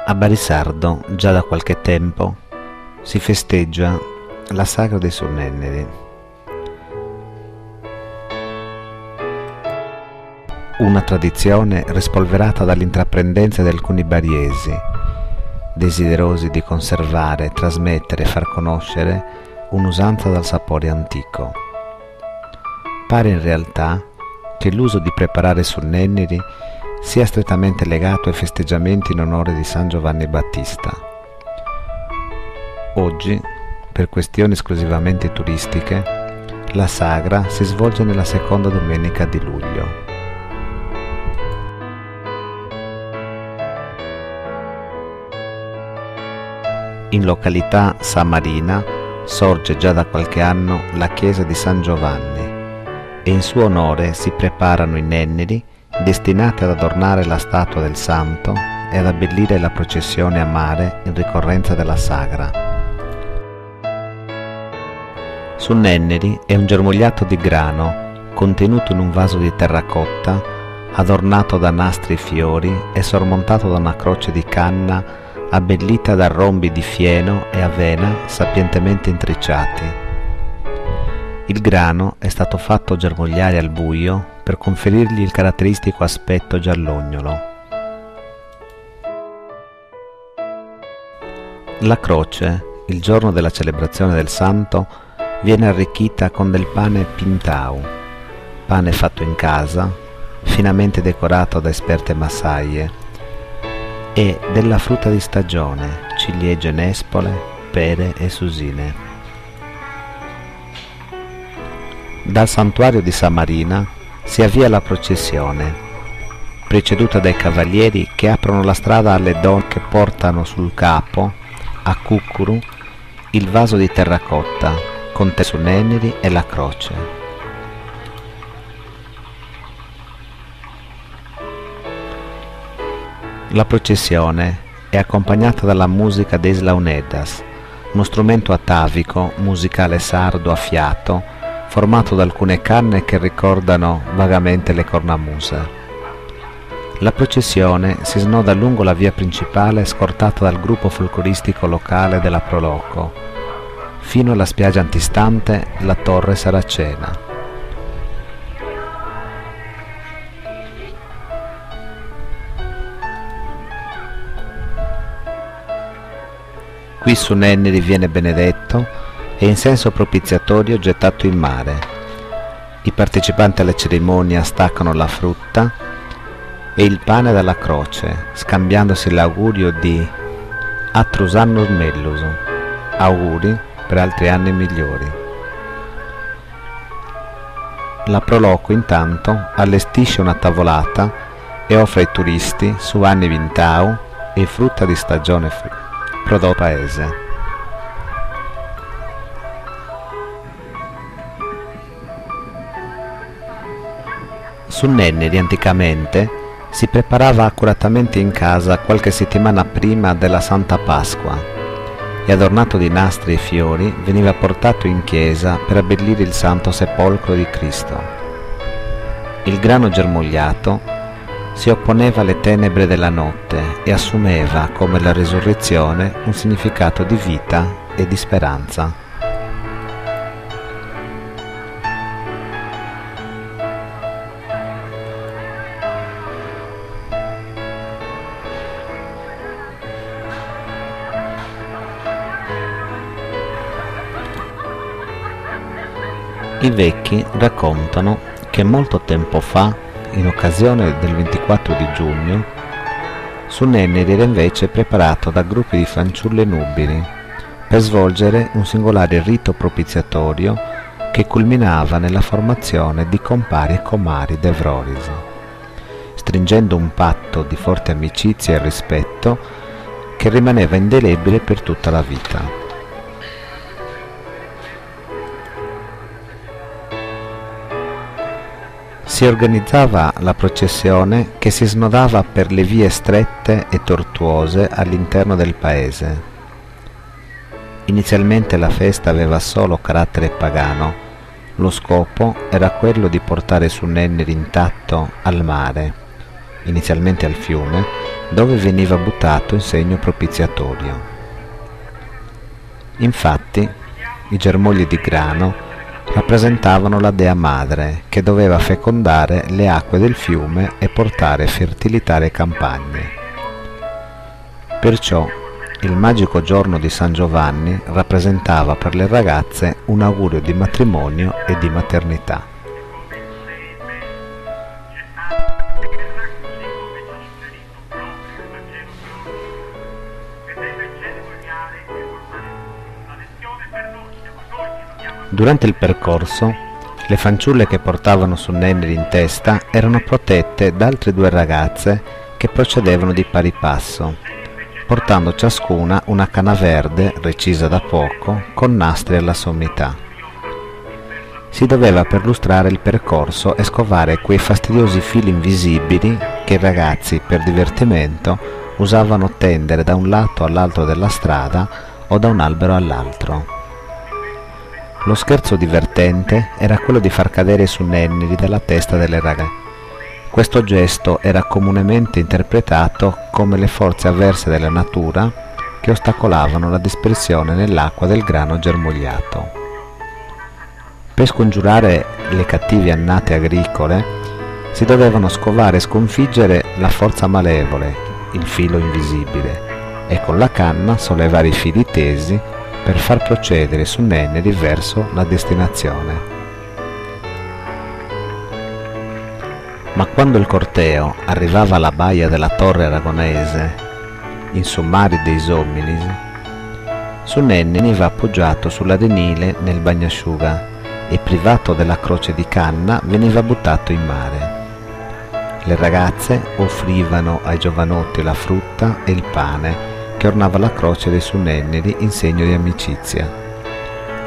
A Barisardo, già da qualche tempo, si festeggia la sagra dei Sonnenneri, una tradizione rispolverata dall'intraprendenza di alcuni bariesi, desiderosi di conservare, trasmettere e far conoscere un'usanza dal sapore antico. Pare in realtà che l'uso di preparare Sonnenneri sia strettamente legato ai festeggiamenti in onore di San Giovanni Battista. Oggi, per questioni esclusivamente turistiche, la sagra si svolge nella seconda domenica di luglio. In località San Marina sorge già da qualche anno la chiesa di San Giovanni e in suo onore si preparano i nenneri destinati ad adornare la statua del santo e ad abbellire la processione a mare in ricorrenza della sagra. Sul nenneri è un germogliato di grano contenuto in un vaso di terracotta adornato da nastri e fiori e sormontato da una croce di canna abbellita da rombi di fieno e avena sapientemente intrecciati. Il grano è stato fatto germogliare al buio per conferirgli il caratteristico aspetto giallognolo. La croce, il giorno della celebrazione del santo, viene arricchita con del pane pintau, pane fatto in casa, finamente decorato da esperte massaie, e della frutta di stagione, ciliegie nespole, pere e susine. Dal santuario di San Marina si avvia la processione, preceduta dai cavalieri che aprono la strada alle donne che portano sul capo, a cuccuru, il vaso di terracotta con i Sonnenneri e la croce. La processione è accompagnata dalla musica dei slaunedas, uno strumento atavico, musicale sardo a fiato, formato da alcune canne che ricordano vagamente le cornamuse. La processione si snoda lungo la via principale scortata dal gruppo folcloristico locale della Proloco, fino alla spiaggia antistante la Torre Saracena. Qui Sonnenneri viene benedetto e in senso propiziatorio gettato in mare. I partecipanti alla cerimonia staccano la frutta e il pane dalla croce, scambiandosi l'augurio di Atrus annus mellus, auguri per altri anni migliori. La Proloco intanto allestisce una tavolata e offre ai turisti su anni vintau e frutta di stagione prodotto paese. Sul Nenneri anticamente si preparava accuratamente in casa qualche settimana prima della Santa Pasqua e adornato di nastri e fiori veniva portato in chiesa per abbellire il Santo Sepolcro di Cristo. Il grano germogliato si opponeva alle tenebre della notte e assumeva, come la resurrezione, un significato di vita e di speranza. I vecchi raccontano che molto tempo fa, in occasione del 24 di giugno, su Nenneri era invece preparato da gruppi di fanciulle nubili per svolgere un singolare rito propiziatorio che culminava nella formazione di compari e comari d'Evroris, stringendo un patto di forte amicizia e rispetto che rimaneva indelebile per tutta la vita. Si organizzava la processione che si snodava per le vie strette e tortuose all'interno del paese. Inizialmente la festa aveva solo carattere pagano, lo scopo era quello di portare su Nenneri intatto al mare, inizialmente al fiume, dove veniva buttato in segno propiziatorio. Infatti, i germogli di grano rappresentavano la dea madre che doveva fecondare le acque del fiume e portare fertilità alle campagne. Perciò il magico giorno di San Giovanni rappresentava per le ragazze un augurio di matrimonio e di maternità. Durante il percorso, le fanciulle che portavano su Nenneri in testa erano protette da altre due ragazze che procedevano di pari passo, portando ciascuna una canna verde recisa da poco con nastri alla sommità. Si doveva perlustrare il percorso e scovare quei fastidiosi fili invisibili che i ragazzi, per divertimento, usavano tendere da un lato all'altro della strada o da un albero all'altro. Lo scherzo divertente era quello di far cadere su Nenneri dalla testa delle ragazze. Questo gesto era comunemente interpretato come le forze avverse della natura che ostacolavano la dispersione nell'acqua del grano germogliato. Per scongiurare le cattive annate agricole si dovevano scovare e sconfiggere la forza malevole, il filo invisibile, e con la canna sollevare i fili tesi per far procedere su Nenneri verso la destinazione. Ma quando il corteo arrivava alla baia della Torre Aragonese, in Sommari dei Sominis, su Nenneri veniva appoggiato sull'arenile nel bagnasciuga e, privato della croce di canna, veniva buttato in mare. Le ragazze offrivano ai giovanotti la frutta e il pane che ornava la croce dei Nenneri in segno di amicizia.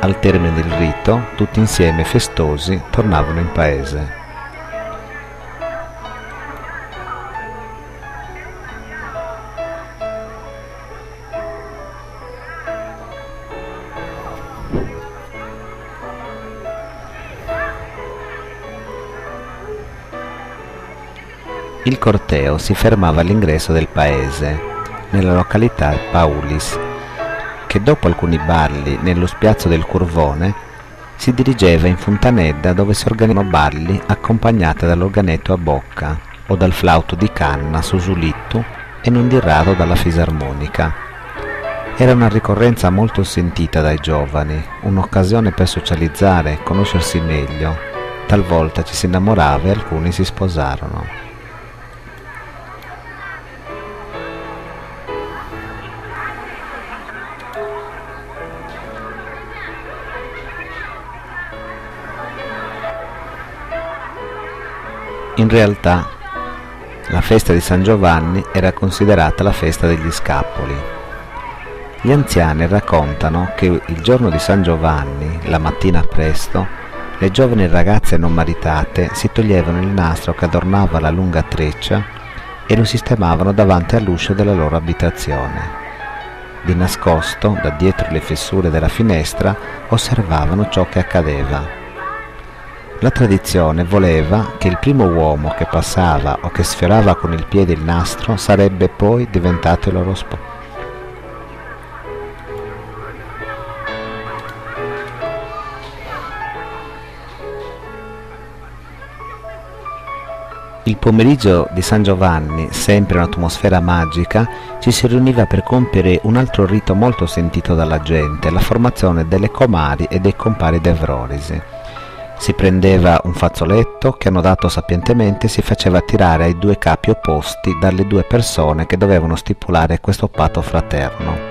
Al termine del rito, tutti insieme festosi tornavano in paese. Il corteo si fermava all'ingresso del paese, nella località Paulis, che dopo alcuni balli nello spiazzo del Curvone si dirigeva in Fontanedda, dove si organizzavano balli accompagnati dall'organetto a bocca o dal flauto di canna su Giulittu e non di rado dalla fisarmonica. Era una ricorrenza molto sentita dai giovani, un'occasione per socializzare, conoscersi meglio. Talvolta ci si innamorava e alcuni si sposarono. In realtà, la festa di San Giovanni era considerata la festa degli scappoli. Gli anziani raccontano che il giorno di San Giovanni, la mattina presto, le giovani ragazze non maritate si toglievano il nastro che adornava la lunga treccia e lo sistemavano davanti all'uscio della loro abitazione. Di nascosto, da dietro le fessure della finestra, osservavano ciò che accadeva. La tradizione voleva che il primo uomo che passava o che sfiorava con il piede il nastro sarebbe poi diventato il loro sposo. Il pomeriggio di San Giovanni, sempre in un'atmosfera magica, ci si riuniva per compiere un altro rito molto sentito dalla gente, la formazione delle comari e dei compari d'Evrorisi. Si prendeva un fazzoletto che, annodato sapientemente, si faceva tirare ai due capi opposti dalle due persone che dovevano stipulare questo patto fraterno.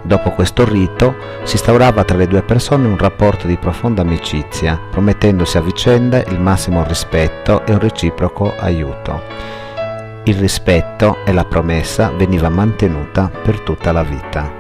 Dopo questo rito si instaurava tra le due persone un rapporto di profonda amicizia, promettendosi a vicenda il massimo rispetto e un reciproco aiuto. Il rispetto e la promessa veniva mantenuta per tutta la vita.